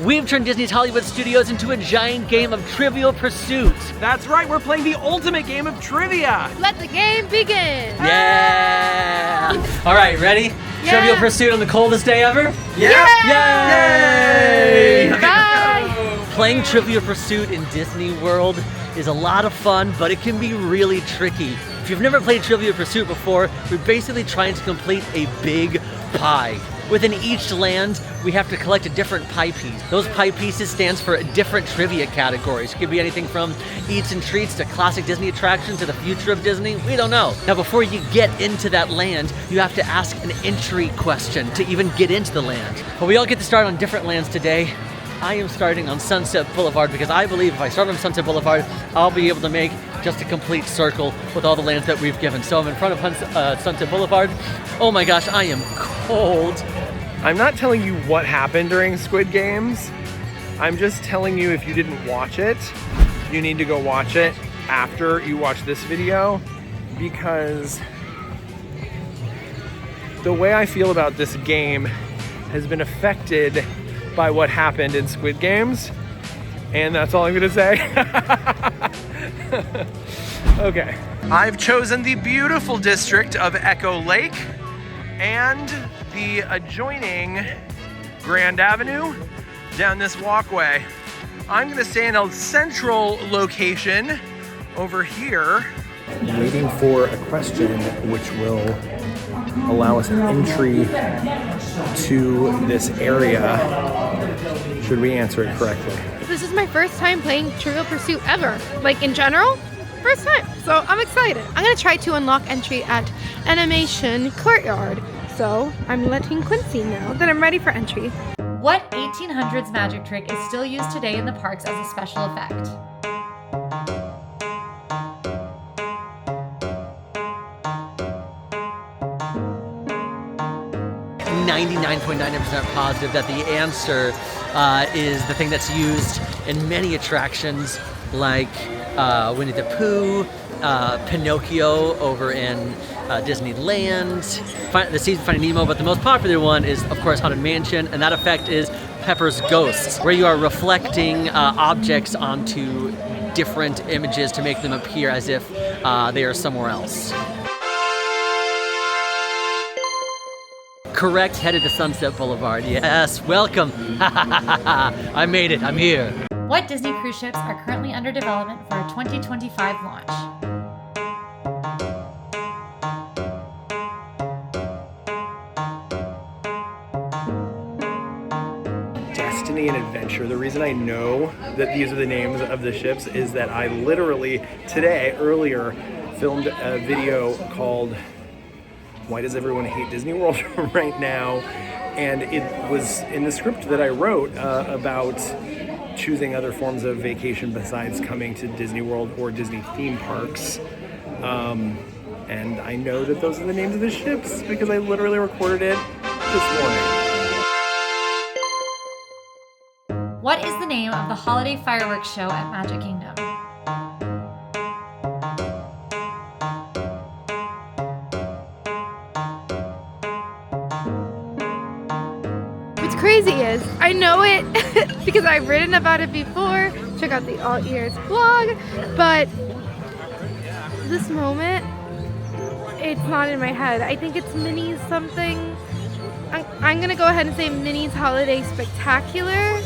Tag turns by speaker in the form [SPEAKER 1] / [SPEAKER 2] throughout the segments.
[SPEAKER 1] We've turned Disney's Hollywood Studios into a giant game of Trivial Pursuit.
[SPEAKER 2] That's right, we're playing the ultimate game of trivia.
[SPEAKER 3] Let the game begin.
[SPEAKER 1] Yeah! All right, ready?
[SPEAKER 3] Yeah.
[SPEAKER 1] Trivial Pursuit on the coldest day ever?
[SPEAKER 2] Yeah.
[SPEAKER 1] Yay!
[SPEAKER 3] Bye.
[SPEAKER 1] Playing Trivial Pursuit in Disney World is a lot of fun, but it can be really tricky. If you've never played Trivial Pursuit before, we're basically trying to complete a big pie. Within each land, we have to collect a different pie piece. Those pie pieces stands for different trivia categories. It could be anything from eats and treats to classic Disney attractions to the future of Disney. We don't know. Now, before you get into that land, you have to ask an entry question to even get into the land. But we all get to start on different lands today. I am starting on Sunset Boulevard because I believe if I start on Sunset Boulevard, I'll be able to make just a complete circle with all the lands that we've given. So I'm in front of Sunset Boulevard. Oh my gosh, I am cold.
[SPEAKER 2] I'm not telling you what happened during Squid Games. I'm just telling you if you didn't watch it, you need to go watch it after you watch this video, because the way I feel about this game has been affected by what happened in Squid Games, and that's all I'm gonna say. Okay. I've chosen the beautiful district of Echo Lake and the adjoining Grand Avenue down this walkway. I'm gonna stay in a central location over here. Waiting for a question which will allow us an entry to this area, should we answer it correctly.
[SPEAKER 3] This is my first time playing Trivial Pursuit ever. Like in general, first time. So I'm excited. I'm gonna try to unlock entry at Animation Courtyard. So I'm letting Quincy know that I'm ready for entry.
[SPEAKER 4] What 1800s magic trick is still used today in the parks as a special effect?
[SPEAKER 1] I'm 99.99% positive that the answer is the thing that's used in many attractions like Winnie the Pooh, Pinocchio over in Disneyland, the season Finding Nemo, but the most popular one is, of course, Haunted Mansion, and that effect is Pepper's Ghosts, where you are reflecting objects onto different images to make them appear as if they are somewhere else. Correct, headed to Sunset Boulevard. Yes, welcome. I made it, I'm here.
[SPEAKER 4] What Disney cruise ships are currently under development for a 2025 launch?
[SPEAKER 2] Destiny and Adventure. The reason I know that these are the names of the ships is that I literally earlier filmed a video called Why Does Everyone Hate Disney World Right Now? And it was in the script that I wrote about choosing other forms of vacation besides coming to Disney World or Disney theme parks. And I know that those are the names of the ships because I literally recorded it this morning.
[SPEAKER 4] What is the name of the holiday fireworks show at Magic Kingdom?
[SPEAKER 3] What's crazy is I know it because I've written about it before. Check out the AllEars blog, but this moment, it's not in my head. I think it's Minnie's something. I'm gonna go ahead and say Minnie's Holiday Spectacular.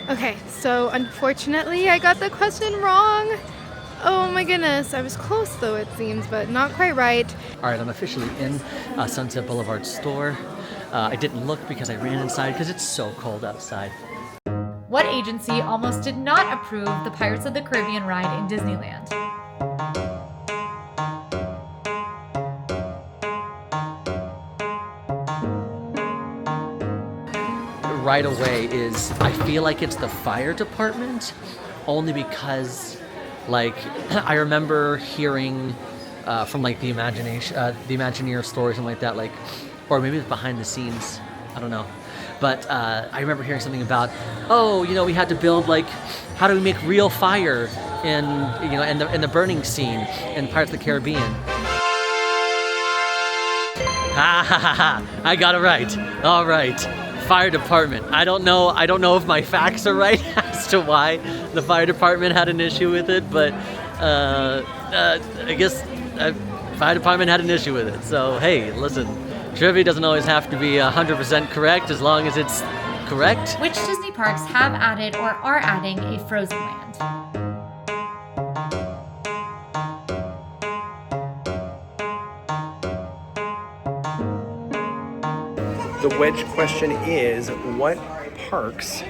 [SPEAKER 3] Okay, so unfortunately I got the question wrong. Oh my goodness, I was close though it seems, but not quite right.
[SPEAKER 1] All right, I'm officially in Sunset Boulevard store. I didn't look because I ran inside because it's so cold outside.
[SPEAKER 4] What agency almost did not approve the Pirates of the Caribbean ride in Disneyland?
[SPEAKER 1] Right away is, I feel like it's the fire department, only because, like, I remember hearing from like the Imagineer stories and like that, like, or maybe it's behind the scenes, I don't know. But I remember hearing something about, oh, you know, we had to build, like, how do we make real fire in, you know, in the burning scene in Pirates of the Caribbean. Ha ha ha ha! I got it right. All right. fire department. I don't know if my facts are right as to why the fire department had an issue with it, but I guess fire department had an issue with it. So hey, listen, trivia doesn't always have to be 100% correct as long as it's correct.
[SPEAKER 4] Which Disney parks have added or are adding a Frozen Land?
[SPEAKER 2] The wedge question is, what parks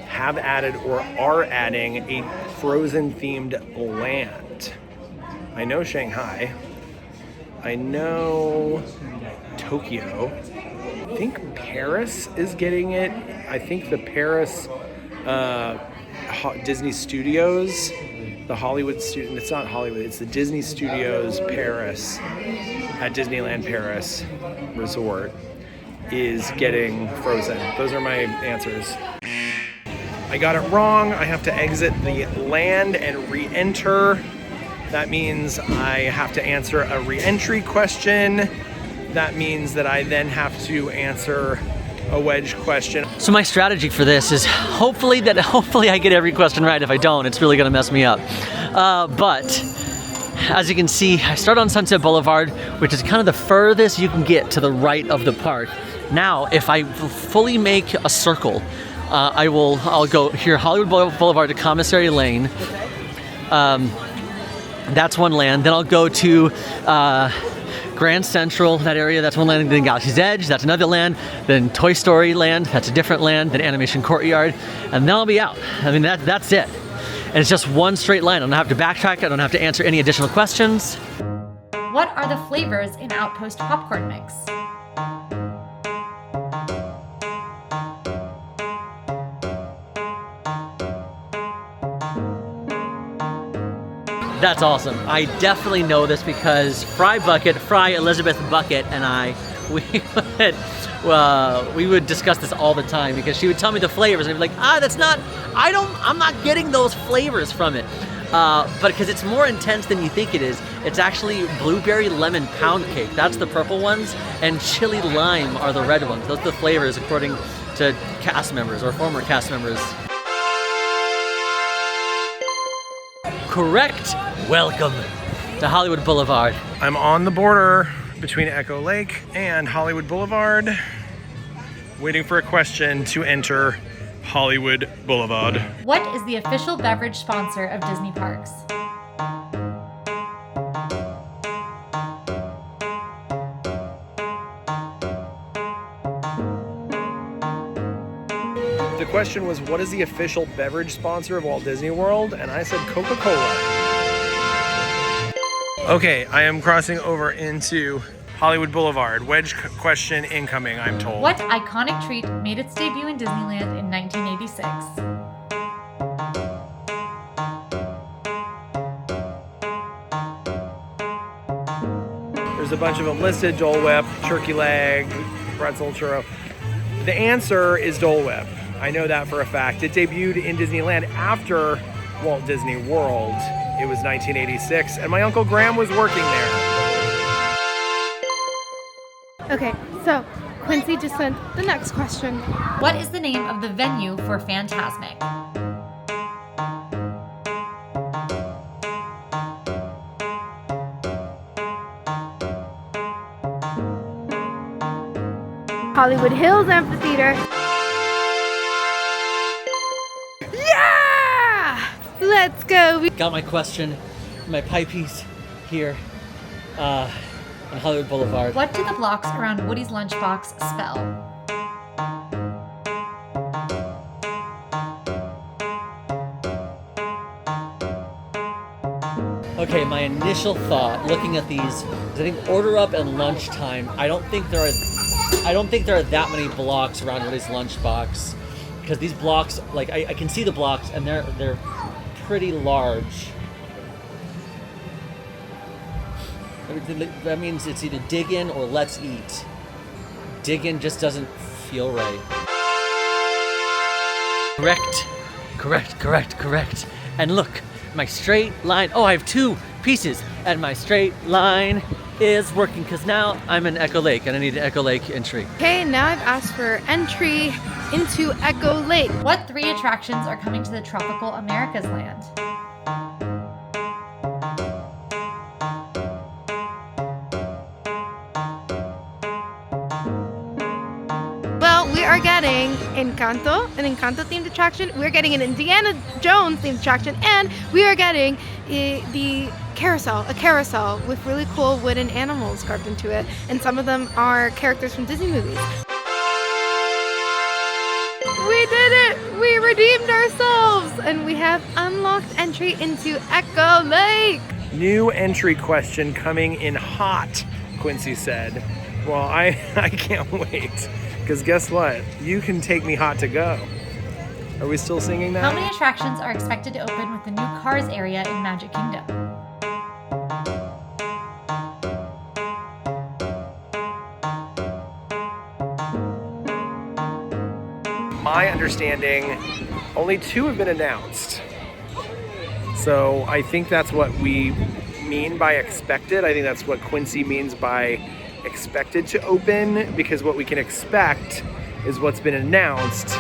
[SPEAKER 2] have added or are adding a Frozen-themed land? I know Shanghai. I know Tokyo. I think Paris is getting it. I think the Paris Disney Studios, the Hollywood student, it's not Hollywood, it's the Disney Studios Paris at Disneyland Paris Resort is getting Frozen. Those are my answers. I got it wrong. I have to exit the land and re-enter. That means I have to answer a re-entry question. That means that I then have to answer a wedge question.
[SPEAKER 1] So my strategy for this is hopefully I get every question right. If I don't, it's really gonna mess me up. But as you can see, I start on Sunset Boulevard, which is kind of the furthest you can get to the right of the park. Now, if I fully make a circle, I'll go here, Hollywood Boulevard to Commissary Lane. That's one land. Then I'll go to Grand Central, that area, that's one land. Then Galaxy's Edge, that's another land. Then Toy Story Land, that's a different land. Then Animation Courtyard, and then I'll be out. I mean, that's it. And it's just one straight line. I don't have to backtrack. I don't have to answer any additional questions.
[SPEAKER 4] What are the flavors in Outpost popcorn mix?
[SPEAKER 1] That's awesome. I definitely know this because Fry Elizabeth Bucket and I, we would discuss this all the time because she would tell me the flavors and I'd be like, I'm not getting those flavors from it. But because it's more intense than you think it is, it's actually blueberry lemon pound cake. That's the purple ones, and chili lime are the red ones. Those are the flavors according to cast members or former cast members. Correct. Welcome to Hollywood Boulevard.
[SPEAKER 2] I'm on the border between Echo Lake and Hollywood Boulevard, waiting for a question to enter Hollywood Boulevard.
[SPEAKER 4] What is the official beverage sponsor of Disney parks?
[SPEAKER 2] The question was, what is the official beverage sponsor of Walt Disney World? And I said Coca-Cola. Okay, I am crossing over into Hollywood Boulevard. Wedge question incoming, I'm told.
[SPEAKER 4] What iconic treat made its debut in Disneyland in 1986?
[SPEAKER 2] There's a bunch of them listed: Dole Whip, turkey leg, pretzel, churro. The answer is Dole Whip. I know that for a fact. It debuted in Disneyland after Walt Disney World. It was 1986, and my Uncle Graham was working there.
[SPEAKER 3] Okay, so Quincy just sent the next question.
[SPEAKER 4] What is the name of the venue for Fantasmic?
[SPEAKER 3] Hollywood Hills Amphitheater. Yeah! Let's go.
[SPEAKER 1] Got my question, my pipepiece here on Hollywood Boulevard.
[SPEAKER 4] What do the blocks around Woody's lunchbox spell?
[SPEAKER 1] Okay, my initial thought, looking at these, is I think Order Up and Lunchtime. I don't think there are that many blocks around Woody's lunchbox, because these blocks, like I can see the blocks and they're pretty large. That means it's either dig in or let's eat. Dig in just doesn't feel right. Correct. And look, my straight line. Oh, I have two pieces. And my straight line is working because now I'm in Echo Lake and I need an Echo Lake entry.
[SPEAKER 3] Okay, now I've asked for entry into Echo Lake.
[SPEAKER 4] What 3 attractions are coming to the tropical Americas land?
[SPEAKER 3] Well, we are getting Encanto, an Encanto themed attraction. We're getting an Indiana Jones themed attraction, and we are getting the carousel, a carousel with really cool wooden animals carved into it, and some of them are characters from Disney movies. We did it! We redeemed ourselves, and we have unlocked entry into Echo Lake.
[SPEAKER 2] New entry question coming in hot, Quincy said. Well, I can't wait, because guess what? You can take me hot to go. Are we still singing that?
[SPEAKER 4] How many attractions are expected to open with the new Cars area in Magic Kingdom?
[SPEAKER 2] My understanding, only 2 have been announced. So I think that's what we mean by expected. I think that's what Quincy means by expected to open, because what we can expect is what's been announced.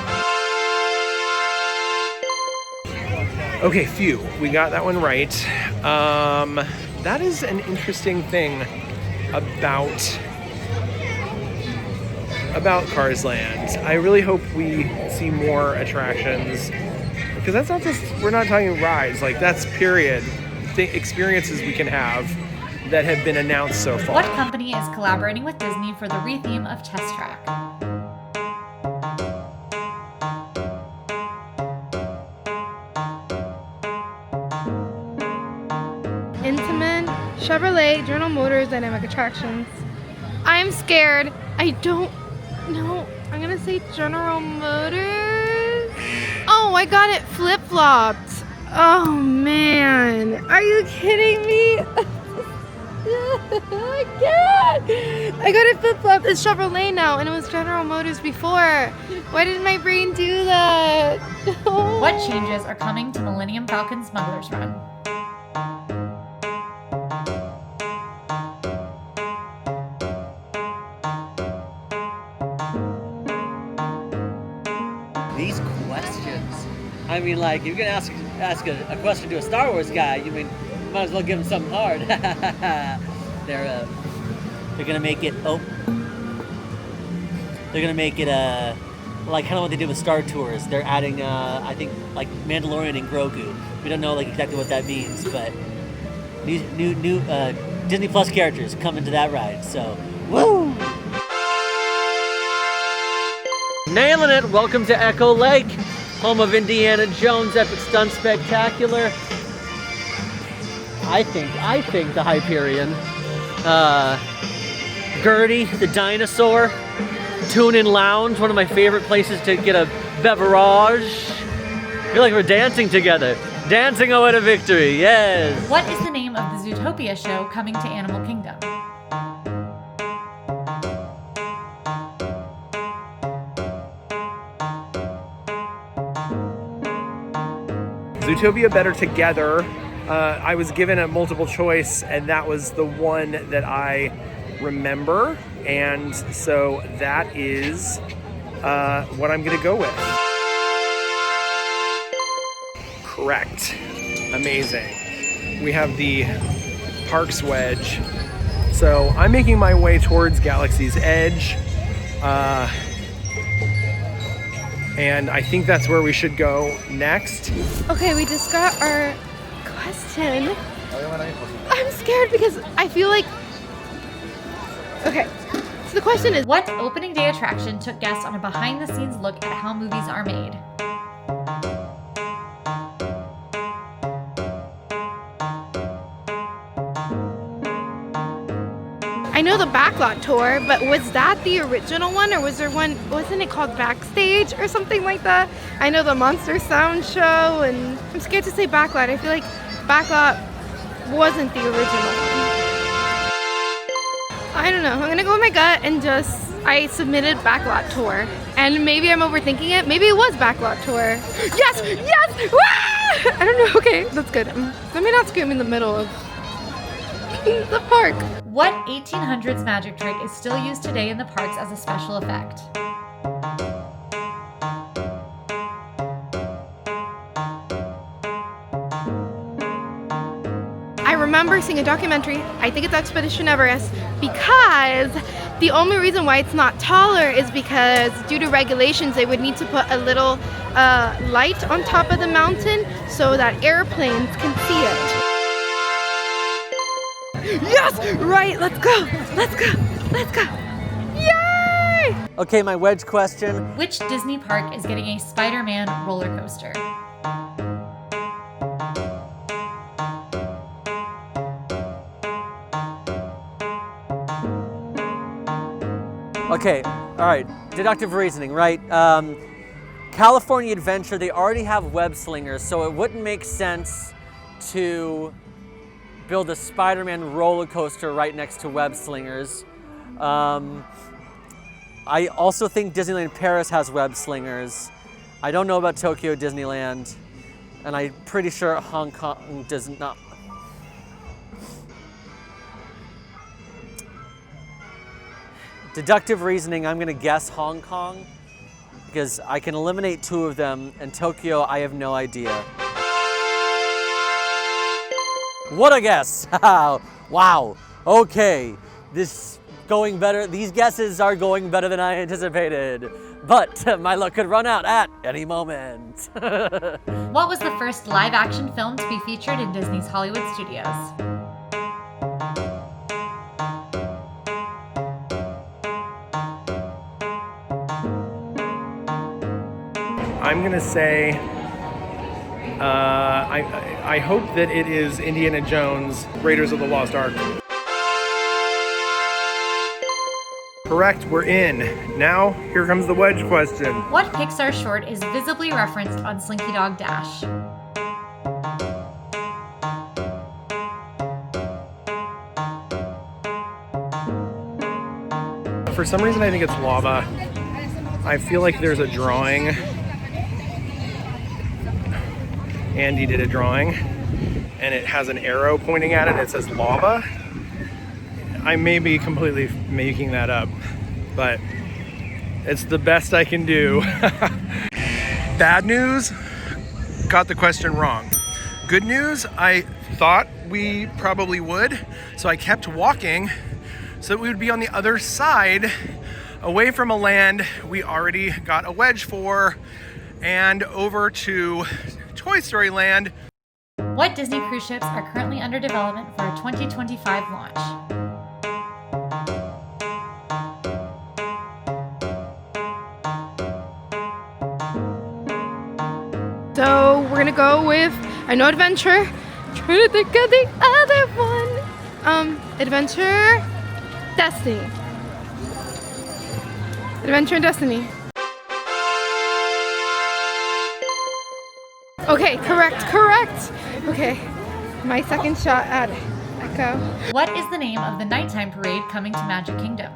[SPEAKER 2] Okay, phew, we got that one right. That is an interesting thing about Cars Land. I really hope we see more attractions, because that's not just, we're not talking rides, like that's period, experiences we can have that have been announced so far.
[SPEAKER 4] What company is collaborating with Disney for the retheme of Test Track?
[SPEAKER 3] Intamin, Chevrolet, General Motors, Dynamic Attractions. I'm scared. I don't know. I'm gonna say General Motors. Oh, I got it flip-flopped. Oh man, are you kidding me? I can't. I got it flip-flopped. It's Chevrolet now, and it was General Motors before. Why didn't my brain do that?
[SPEAKER 4] What changes are coming to Millennium Falcon Smuggler's Run?
[SPEAKER 1] These questions. I mean, like, if you're gonna ask a question to a Star Wars guy, you mean, might as well give him something hard. They're gonna make it. Oh, they're gonna make it like kind of what they did with Star Tours. They're adding, I think, like Mandalorian and Grogu. We don't know like exactly what that means, but new Disney Plus characters come into that ride. So, woo! Nailing it! Welcome to Echo Lake, home of Indiana Jones Epic Stunt Spectacular. I think the Hyperion, Gertie the dinosaur, Tune In Lounge, one of my favorite places to get a beverage. I feel like we're dancing together. Dancing away to victory, yes!
[SPEAKER 4] What is the name of the Zootopia show coming to Animal Kingdom?
[SPEAKER 2] Zootopia Better Together. I was given a multiple choice, and that was the one that I remember, and so that is what I'm gonna go with. Correct. Amazing. We have the Parks Wedge. So I'm making my way towards Galaxy's Edge, and I think that's where we should go next.
[SPEAKER 3] Okay, we just got our question. I'm scared because I feel like... Okay, so the question is...
[SPEAKER 4] What opening day attraction took guests on a behind-the-scenes look at how movies are made?
[SPEAKER 3] I know the Backlot tour, but was that the original one, or was there one, wasn't it called Backstage or something like that? I know the Monster Sound Show, and I'm scared to say Backlot. I feel like Backlot wasn't the original one. I don't know, I'm gonna go with my gut and I submitted Backlot tour. And maybe I'm overthinking it. Maybe it was Backlot tour. Yes! Yes! Wah! I don't know, okay, that's good. Let me not scream in the middle of the park.
[SPEAKER 4] What 1800s magic trick is still used today in the parks as a special effect?
[SPEAKER 3] I remember seeing a documentary, I think it's Expedition Everest, because the only reason why it's not taller is because due to regulations they would need to put a little light on top of the mountain so that airplanes can see it. Yes! Right, let's go! Let's go! Let's go! Yay!
[SPEAKER 1] Okay, my wedge question.
[SPEAKER 4] Which Disney park is getting a Spider-Man roller coaster?
[SPEAKER 1] Okay, all right, deductive reasoning, right? California Adventure, they already have web slingers, so it wouldn't make sense to build a Spider-Man roller coaster right next to web slingers. I also think Disneyland Paris has web slingers. I don't know about Tokyo Disneyland, and I'm pretty sure Hong Kong does not. Deductive reasoning, I'm gonna guess Hong Kong because I can eliminate two of them, and Tokyo, I have no idea. What a guess! Wow, okay, this going better. These guesses are going better than I anticipated, but my luck could run out at any moment.
[SPEAKER 4] What was the first live-action film to be featured in Disney's Hollywood studios?
[SPEAKER 2] I'm gonna say, I hope that it is Indiana Jones, Raiders of the Lost Ark. Correct, we're in. Now, here comes the wedge question.
[SPEAKER 4] What Pixar short is visibly referenced on Slinky Dog Dash?
[SPEAKER 2] For some reason, I think it's lava. I feel like there's a drawing. Andy did a drawing, and it has an arrow pointing at it, and it says lava. I may be completely making that up, but it's the best I can do. Bad news, got the question wrong. Good news, I thought we probably would, so I kept walking so that we would be on the other side, away from a land we already got a wedge for, and over to Toy Story Land.
[SPEAKER 4] What Disney cruise ships are currently under development for a 2025 launch?
[SPEAKER 3] So we're gonna go with, I know Adventure, trying to think of the other one. Adventure, Destiny. Adventure and Destiny. Okay, correct. Okay, my second shot at Echo.
[SPEAKER 4] What is the name of the nighttime parade coming to Magic Kingdom?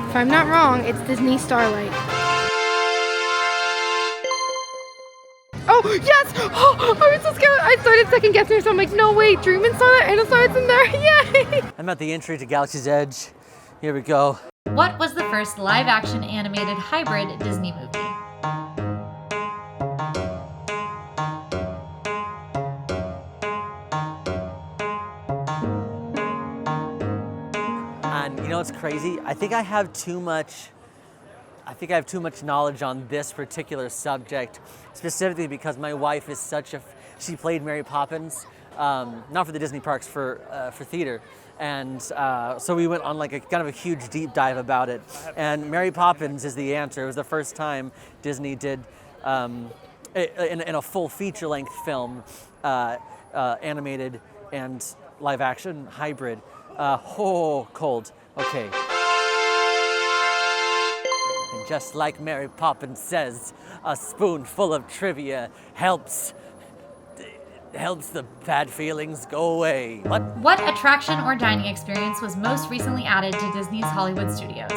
[SPEAKER 3] If I'm not wrong, it's Disney Starlight. Oh, yes! Oh, I was so scared. I started second guessing, so I'm like, no, wait, Dream and Starlight and Starlight's in there. Yay!
[SPEAKER 1] I'm at the entry to Galaxy's Edge. Here we go.
[SPEAKER 4] What was the first live-action animated hybrid Disney movie?
[SPEAKER 1] And you know what's crazy? I think I have too much knowledge on this particular subject, specifically because my wife is she played Mary Poppins, not for the Disney parks, for theater. And so we went on like a kind of a huge deep dive about it. And Mary Poppins is the answer. It was the first time Disney did, in a full feature-length film, animated and live-action hybrid. Cold. Okay. And just like Mary Poppins says, a spoonful of trivia helps the bad feelings go away.
[SPEAKER 4] What attraction or dining experience was most recently added to Disney's Hollywood studios?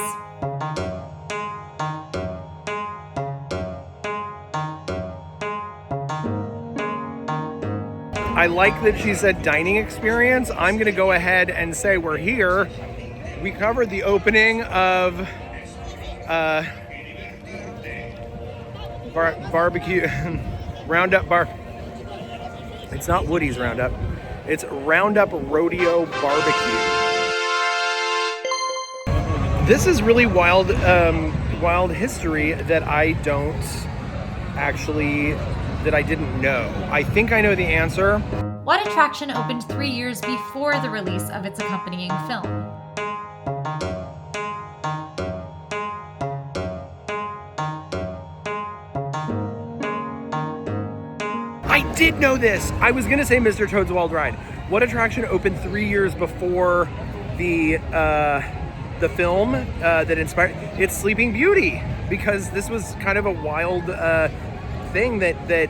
[SPEAKER 2] I like that she said dining experience. I'm gonna go ahead and say we're here. We covered the opening of barbecue Roundup bar. It's not Woody's Roundup. It's Roundup Rodeo Barbecue. This is really wild history that I didn't know. I think I know the answer.
[SPEAKER 4] What attraction opened 3 years before the release of its accompanying film?
[SPEAKER 2] I did know this. I was gonna say Mr. Toad's Wild Ride. What attraction opened 3 years before the film that inspired? It's Sleeping Beauty, because this was kind of a wild thing that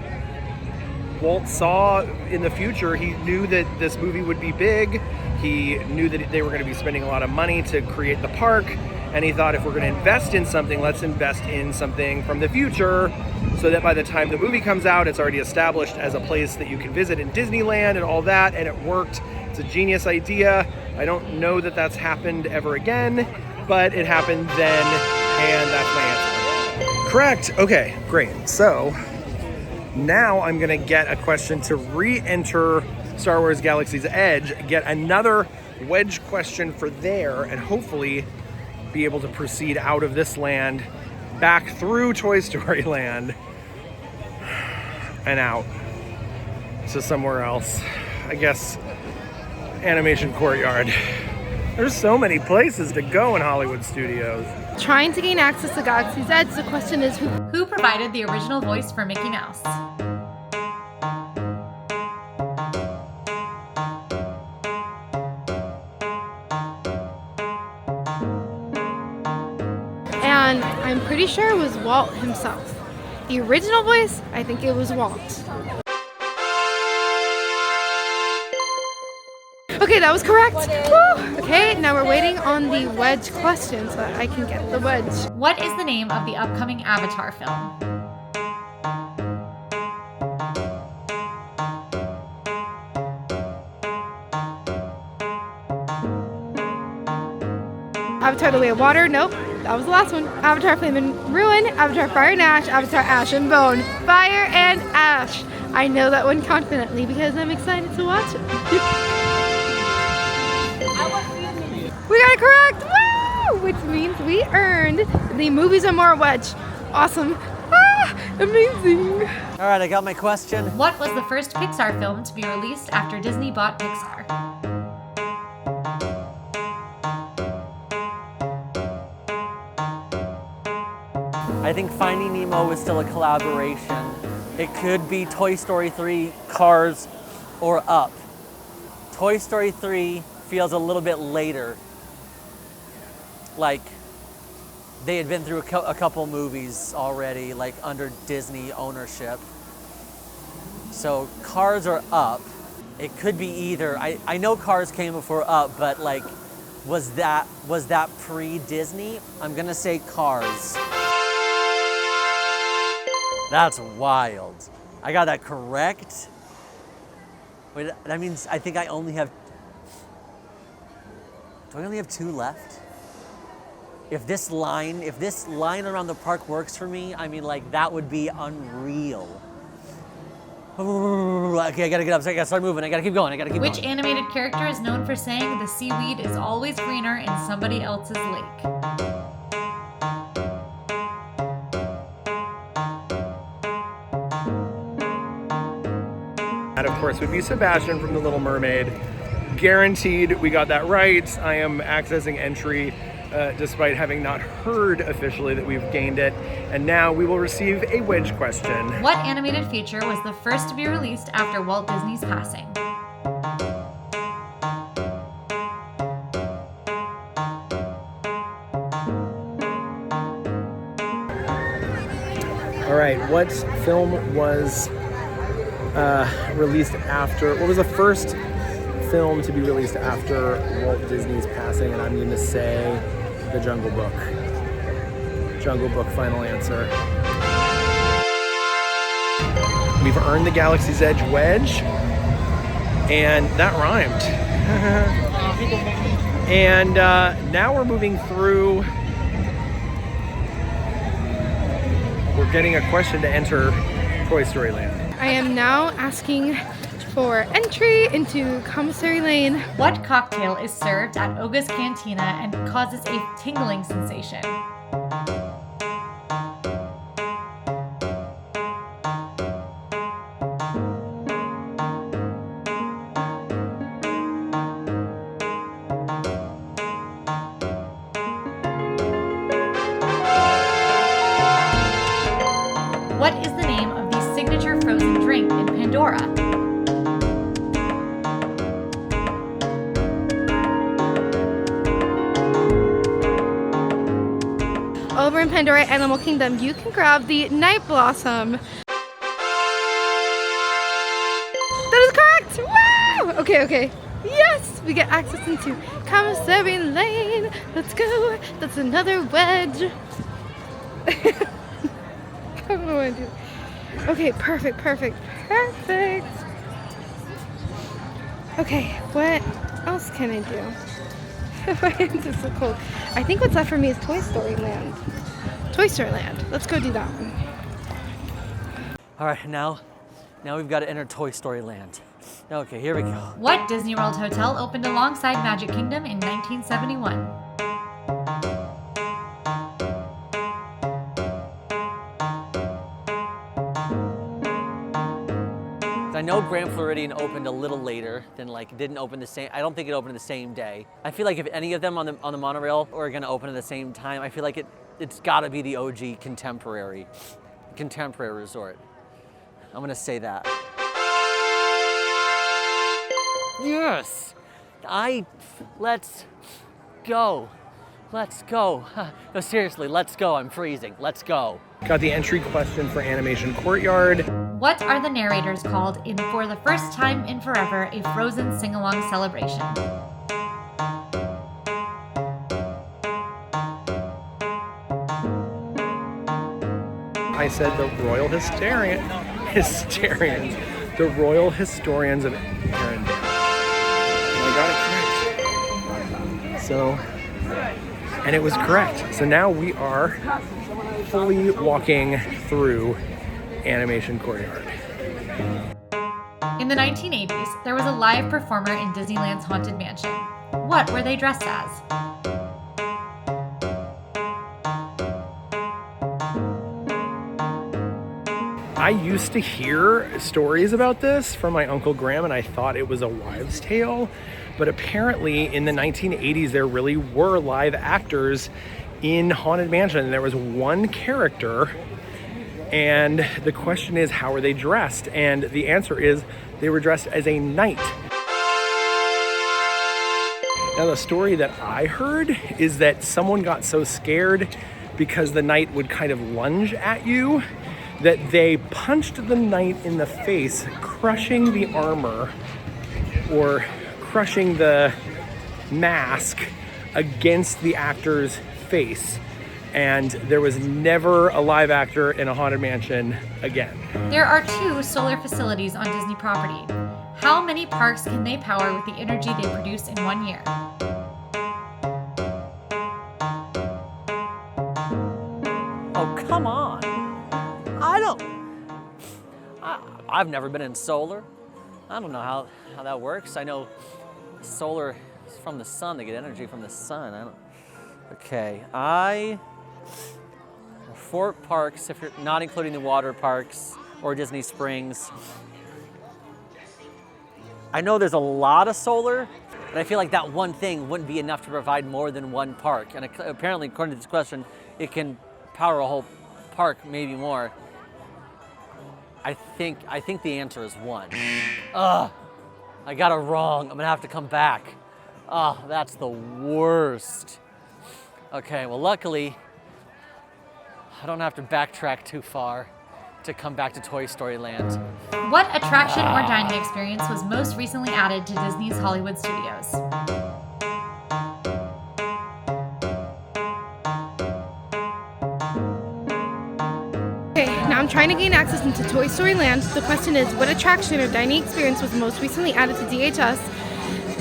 [SPEAKER 2] Walt saw in the future. He knew that this movie would be big. He knew that they were going to be spending a lot of money to create the park, and he thought, if we're going to invest in something, let's invest in something from the future, so that by the time the movie comes out, it's already established as a place that you can visit in Disneyland and all that, and it worked. It's a genius idea. I don't know that that's happened ever again, but it happened then, and that's my answer. Correct. Okay, great. So now I'm gonna get a question to re-enter Star Wars Galaxy's Edge, get another wedge question for there, and hopefully be able to proceed out of this land, back through Toy Story Land, and out to somewhere else. I guess Animation Courtyard. There's so many places to go in Hollywood Studios.
[SPEAKER 3] Trying to gain access to Galaxy's Edge, the question is
[SPEAKER 4] Who provided the original voice for Mickey Mouse?
[SPEAKER 3] and I'm pretty sure it was Walt himself. The original voice, I think it was Walt. Okay, that was correct. Woo! Okay, now we're waiting on the wedge question so that I can get the wedge.
[SPEAKER 4] What is the name of the upcoming Avatar film?
[SPEAKER 3] Avatar The Way of Water, nope, that was the last one. Avatar Flame and Ruin, Avatar Fire and Ash, Avatar Ash and Bone. Fire and Ash. I know that one confidently because I'm excited to watch it. We got it correct! Woo! Which means we earned the Movies and More wedge. Awesome. Ah, amazing.
[SPEAKER 1] All right, I got my question.
[SPEAKER 4] What was the first Pixar film to be released after Disney bought Pixar?
[SPEAKER 1] I think Finding Nemo was still a collaboration. It could be Toy Story 3, Cars, or Up. Toy Story 3 feels a little bit later. Like they had been through a couple movies already, like under Disney ownership. So Cars or Up. It could be either. I know Cars came before Up, but like, was that pre-Disney? I'm gonna say Cars. That's wild. I got that correct. Wait, that means I think I only have. Do I only have 2 left? If this line around the park works for me, I mean, like, that would be unreal. Okay, I gotta get up. I gotta start moving. I gotta keep going.
[SPEAKER 4] Which animated character is known for saying the seaweed is always greener in somebody else's lake?
[SPEAKER 2] That, of course, would be Sebastian from The Little Mermaid. Guaranteed we got that right. I am accessing entry despite having not heard officially that we've gained it. And now we will receive a wedge question.
[SPEAKER 4] What animated feature was the first to be released after Walt Disney's passing?
[SPEAKER 2] All right, what film was released after, what was the first film to be released after Walt Disney's passing? And I'm going to say The Jungle Book. Jungle Book, final answer. We've earned the Galaxy's Edge wedge. And that rhymed. And now we're moving through. We're getting a question to enter Toy Story Land.
[SPEAKER 3] I am now asking for entry into Commissary Lane.
[SPEAKER 4] What cocktail is served at Oga's Cantina and causes a tingling sensation? What is the name of the signature frozen drink in Pandora?
[SPEAKER 3] Over in Pandora Animal Kingdom, you can grab the Night Blossom. That is correct! Wow! Okay. Yes! We get access into Commissary Lane. Let's go. That's another wedge. I don't know what I do. Okay, perfect. Okay, what else can I do? My hands are so cold. I think what's left for me is Toy Story Land. Let's go do that one.
[SPEAKER 1] All right, now we've got to enter Toy Story Land. Okay, here we go.
[SPEAKER 4] What Disney World hotel opened alongside Magic Kingdom in 1971?
[SPEAKER 1] I know Grand Floridian opened a little later than didn't open the same. I don't think it opened the same day. I feel like if any of them on the monorail are going to open at the same time, I feel like it's got to be the OG Contemporary Resort. I'm going to say that. Yes! Let's go. No, seriously, let's go. I'm freezing. Let's go.
[SPEAKER 2] Got the entry question for Animation Courtyard.
[SPEAKER 4] What are the narrators called in For the First Time in Forever, a Frozen Sing-Along Celebration?
[SPEAKER 2] I said the Royal Hysterians. The Royal Historians of Arendelle. And I got it correct. And it was correct. So now we are fully walking through Animation Courtyard.
[SPEAKER 4] In the 1980s, there was a live performer in Disneyland's Haunted Mansion. What were they dressed as?
[SPEAKER 2] I used to hear stories about this from my Uncle Graham, and I thought it was a wives' tale. But apparently in the 1980s, there really were live actors in Haunted Mansion. There was one character, and the question is, how were they dressed? And the answer is, they were dressed as a knight. Now, the story that I heard is that someone got so scared because the knight would kind of lunge at you that they punched the knight in the face, crushing the armor or crushing the mask against the actor's face. And there was never a live actor in a Haunted Mansion again.
[SPEAKER 4] There are 2 solar facilities on Disney property. How many parks can they power with the energy they produce in 1 year?
[SPEAKER 1] Oh, come on. I've never been in solar. I don't know how that works. I know solar is from the sun. They get energy from the sun. Okay, 4 parks, if you're not including the water parks or Disney Springs. I know there's a lot of solar, but I feel like that one thing wouldn't be enough to provide more than one park. And apparently, according to this question, it can power a whole park, maybe more. I think the answer is 1. Ugh, I got it wrong. I'm gonna have to come back. Oh, that's the worst. Okay, well, luckily, I don't have to backtrack too far to come back to Toy Story Land.
[SPEAKER 4] What attraction or dining experience was most recently added to Disney's Hollywood Studios?
[SPEAKER 3] Okay, now I'm trying to gain access into Toy Story Land. The question is, what attraction or dining experience was most recently added to DHS?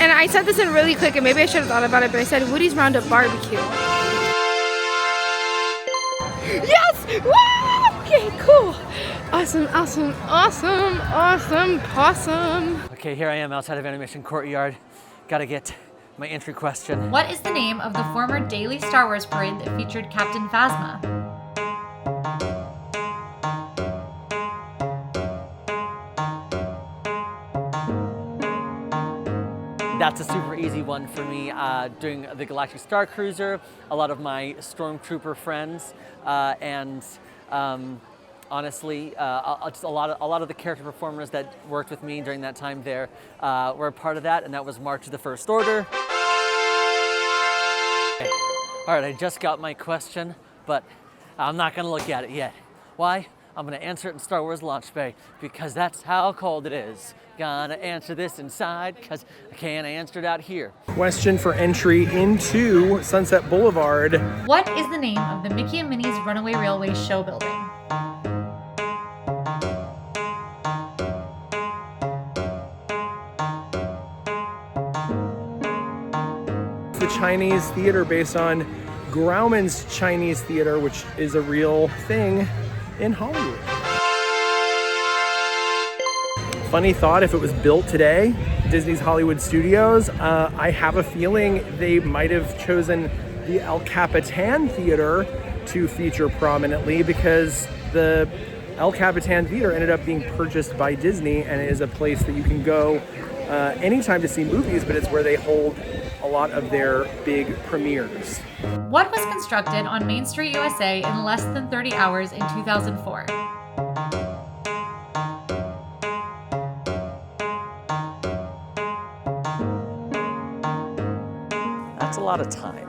[SPEAKER 3] And I sent this in really quick, and maybe I should have thought about it, but I said Woody's Roundup Barbecue. Yes! Woo! Okay, cool. Awesome, awesome, awesome, awesome, possum.
[SPEAKER 1] Okay, here I am outside of Animation Courtyard. Gotta get my entry question.
[SPEAKER 4] What is the name of the former daily Star Wars parade that featured Captain Phasma?
[SPEAKER 1] That's a super easy one for me. Doing the Galactic Star Cruiser, a lot of my Stormtrooper friends, and honestly, just a lot of the character performers that worked with me during that time there were a part of that, and that was March of the First Order. Okay. All right, I just got my question, but I'm not gonna look at it yet. Why? I'm gonna answer it in Star Wars Launch Bay because that's how cold it is. Gonna answer this inside because I can't answer it out here.
[SPEAKER 2] Question for entry into Sunset Boulevard.
[SPEAKER 4] What is the name of the Mickey and Minnie's Runaway Railway show building?
[SPEAKER 2] The Chinese theater based on Grauman's Chinese theater, which is a real thing in Hollywood. Funny thought, if it was built today, Disney's Hollywood Studios, I have a feeling they might have chosen the El Capitan Theater to feature prominently because the El Capitan Theater ended up being purchased by Disney, and it is a place that you can go anytime to see movies, but it's where they hold a lot of their big premieres.
[SPEAKER 4] What was constructed on Main Street, USA in less than 30 hours in 2004?
[SPEAKER 1] That's a lot of time.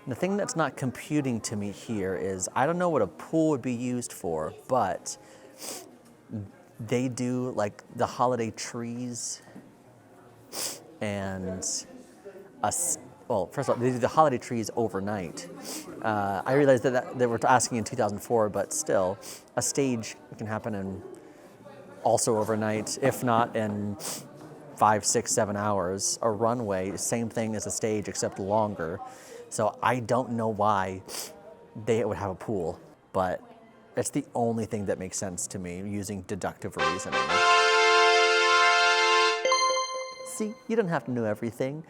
[SPEAKER 1] The thing that's not computing to me here is I don't know what a pool would be used for, but they do like the holiday trees and well, first of all, they do the holiday trees overnight. I realized that they were asking in 2004, but still, a stage can happen in also overnight, if not in 5, 6, 7 hours. A runway, same thing as a stage, except longer. So I don't know why they would have a pool, but it's the only thing that makes sense to me using deductive reasoning. See, you don't have to know everything.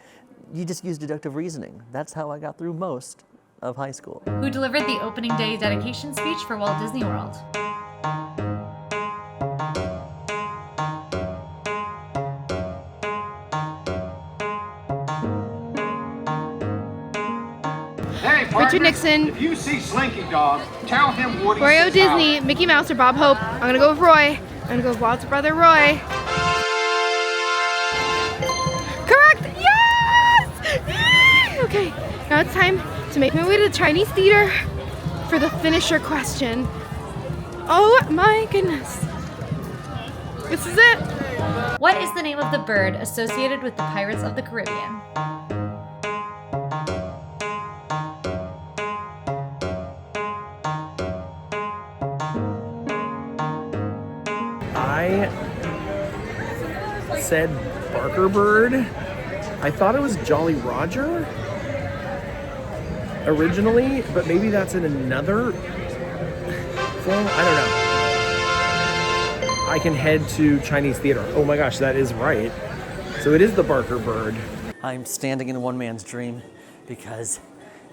[SPEAKER 1] You just use deductive reasoning. That's how I got through most of high school.
[SPEAKER 4] Who delivered the opening day dedication speech for Walt Disney World?
[SPEAKER 5] Hey, partner,
[SPEAKER 3] Richard Nixon.
[SPEAKER 5] If you see Slinky Dog, tell him Woody
[SPEAKER 3] Roy O.
[SPEAKER 5] says
[SPEAKER 3] Disney,
[SPEAKER 5] howdy.
[SPEAKER 3] Mickey Mouse, or Bob Hope. I'm gonna go with Roy. I'm gonna go with Walt's brother Roy. Correct! Yes! Yay! Okay, now it's time to make my way to the Chinese theater for the finisher question. Oh my goodness. This is it.
[SPEAKER 4] What is the name of the bird associated with the Pirates of the Caribbean?
[SPEAKER 2] I said Barker Bird. I thought it was Jolly Roger originally, but maybe that's in another film. I don't know. I can head to Chinese theater. Oh my gosh, that is right. So it is the Barker Bird.
[SPEAKER 1] I'm standing in one man's dream because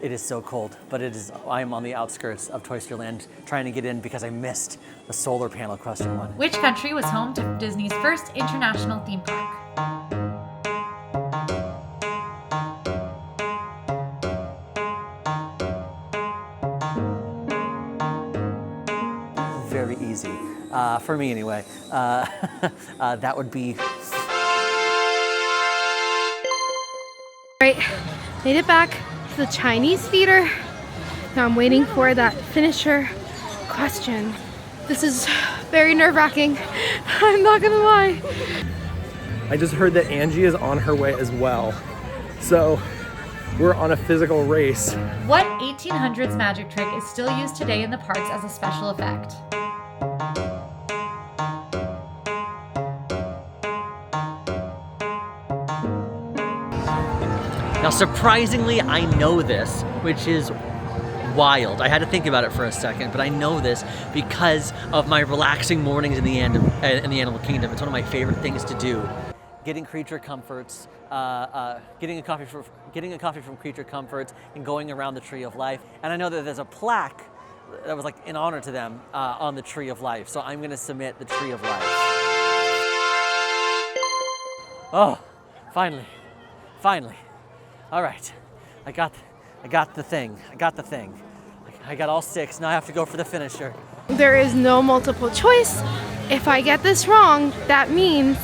[SPEAKER 1] it is so cold, but I'm on the outskirts of Toy Story Land trying to get in because I missed the solar panel question one.
[SPEAKER 4] Which country was home to Disney's first international theme park?
[SPEAKER 1] Very easy, for me anyway. That would be...
[SPEAKER 3] Right, made it back to the Chinese theater. Now I'm waiting for that finisher question. This is very nerve-wracking. I'm not gonna lie.
[SPEAKER 2] I just heard that Angie is on her way as well. So we're on a physical race.
[SPEAKER 4] What 1900s magic trick is still used today in the parks as a special effect.
[SPEAKER 1] Now, surprisingly, I know this, which is wild. I had to think about it for a second, but I know this because of my relaxing mornings in the animal kingdom. It's one of my favorite things to do. Getting Creature Comforts, getting a coffee from Creature Comforts, and going around the Tree of Life. And I know that there's a plaque that was like in honor to them on the Tree of Life. So I'm gonna submit the Tree of Life. Oh, finally. All right, I got the thing. I got all 6. Now I have to go for the finisher.
[SPEAKER 3] There is no multiple choice. If I get this wrong, that means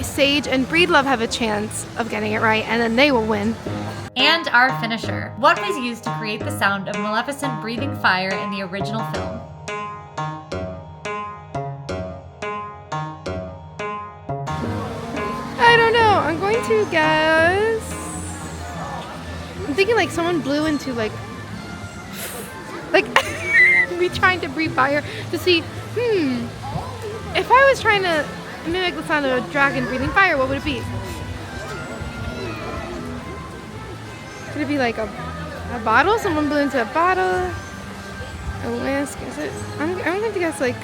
[SPEAKER 3] Sage and Breedlove have a chance of getting it right, and then they will win.
[SPEAKER 4] And our finisher. What was used to create the sound of Maleficent breathing fire in the original film?
[SPEAKER 3] I don't know. I'm going to guess. I'm thinking like someone blew into like me trying to breathe fire to see. If I was trying to mimic the sound of a dragon breathing fire, what would it be? Could it be like a bottle? Someone blew into a bottle. A whisk? Is it? I'm going to guess like.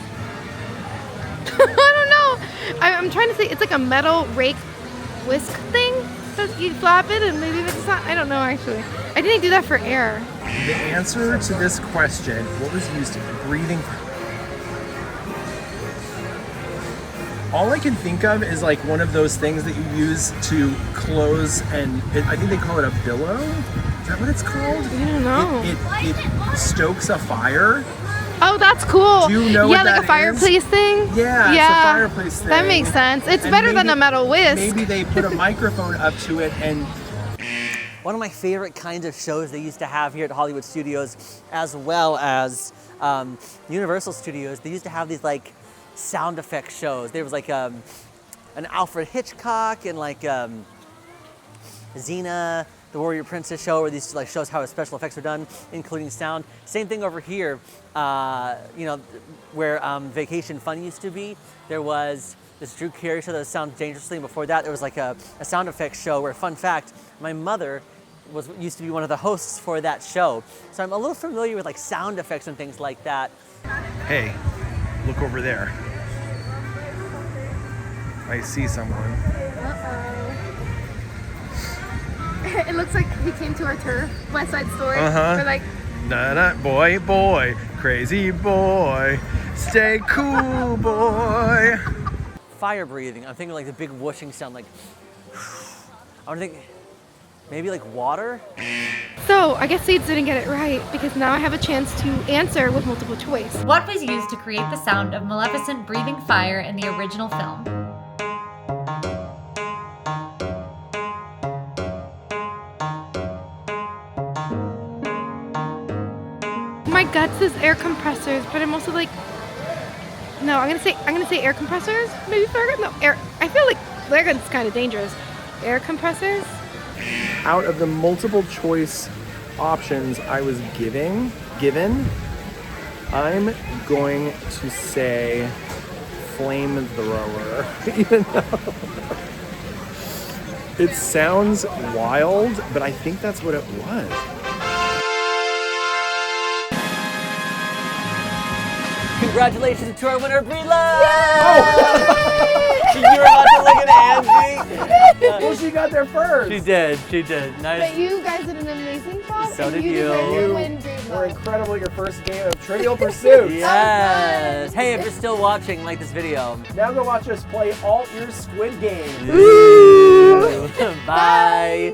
[SPEAKER 3] I don't know. I'm trying to say it's like a metal rake whisk thing. So you flap it and maybe it's not. I don't know actually. I didn't do that for air.
[SPEAKER 2] The answer to this question, what was used in breathing? All I can think of is like one of those things that you use to close, and I think they call it a billow. Is that what it's called?
[SPEAKER 3] I don't know.
[SPEAKER 2] It stokes a fire.
[SPEAKER 3] Oh, that's cool.
[SPEAKER 2] Do you know
[SPEAKER 3] yeah,
[SPEAKER 2] what
[SPEAKER 3] like
[SPEAKER 2] that
[SPEAKER 3] a fireplace
[SPEAKER 2] is?
[SPEAKER 3] thing?
[SPEAKER 2] Yeah, it's a fireplace thing.
[SPEAKER 3] That makes sense. It's
[SPEAKER 2] And
[SPEAKER 3] better than
[SPEAKER 2] maybe-
[SPEAKER 3] a metal whisk.
[SPEAKER 2] Maybe they put a microphone up to it and
[SPEAKER 1] One of my favorite kinds of shows they used to have here at Hollywood Studios, as well as Universal Studios, they used to have these like sound effect shows. There was like an Alfred Hitchcock and like Xena, the Warrior Princess show, where these like shows how special effects are done, including sound. Same thing over here, you know, where Vacation Fun used to be. There was this Drew Carey show that sounds dangerously, and before that there was like a sound effects show where, fun fact, my mother used to be one of the hosts for that show. So I'm a little familiar with like sound effects and things like that.
[SPEAKER 2] hey, look over there. I see someone.
[SPEAKER 3] It looks like he came to our tour, West Side Story.
[SPEAKER 2] Uh-huh.
[SPEAKER 3] We're like,
[SPEAKER 2] Nah, boy, crazy boy, stay cool, boy.
[SPEAKER 1] Fire breathing, I'm thinking like the big whooshing sound, like I would think maybe like water.
[SPEAKER 3] so I guess Sage didn't get it right because now I have a chance to answer with multiple choice.
[SPEAKER 4] What was used to create the sound of Maleficent breathing fire in the original film?
[SPEAKER 3] My gut says air compressors, but I'm also like, no, I'm gonna say air compressors. Maybe flare gun? No, air. I feel like flare gun's kind of dangerous. Air compressors.
[SPEAKER 2] Out of the multiple choice options I was given, I'm going to say flamethrower, even though it sounds wild, but I think that's what it was.
[SPEAKER 1] Congratulations to our winner, Breedlove! You were about to look at Angie.
[SPEAKER 2] Well, she got there first.
[SPEAKER 1] She did.
[SPEAKER 3] But
[SPEAKER 1] Nice.
[SPEAKER 3] you guys did an amazing job.
[SPEAKER 1] So
[SPEAKER 3] and
[SPEAKER 1] did
[SPEAKER 3] you.
[SPEAKER 1] you.
[SPEAKER 3] deserve to
[SPEAKER 2] You
[SPEAKER 3] win Breedlove.
[SPEAKER 2] were incredible at your first game of Trivial Pursuit.
[SPEAKER 1] Yes. Hey, if you're still watching, like this video.
[SPEAKER 2] Now go watch us play AllEars Squid Game.
[SPEAKER 1] Bye.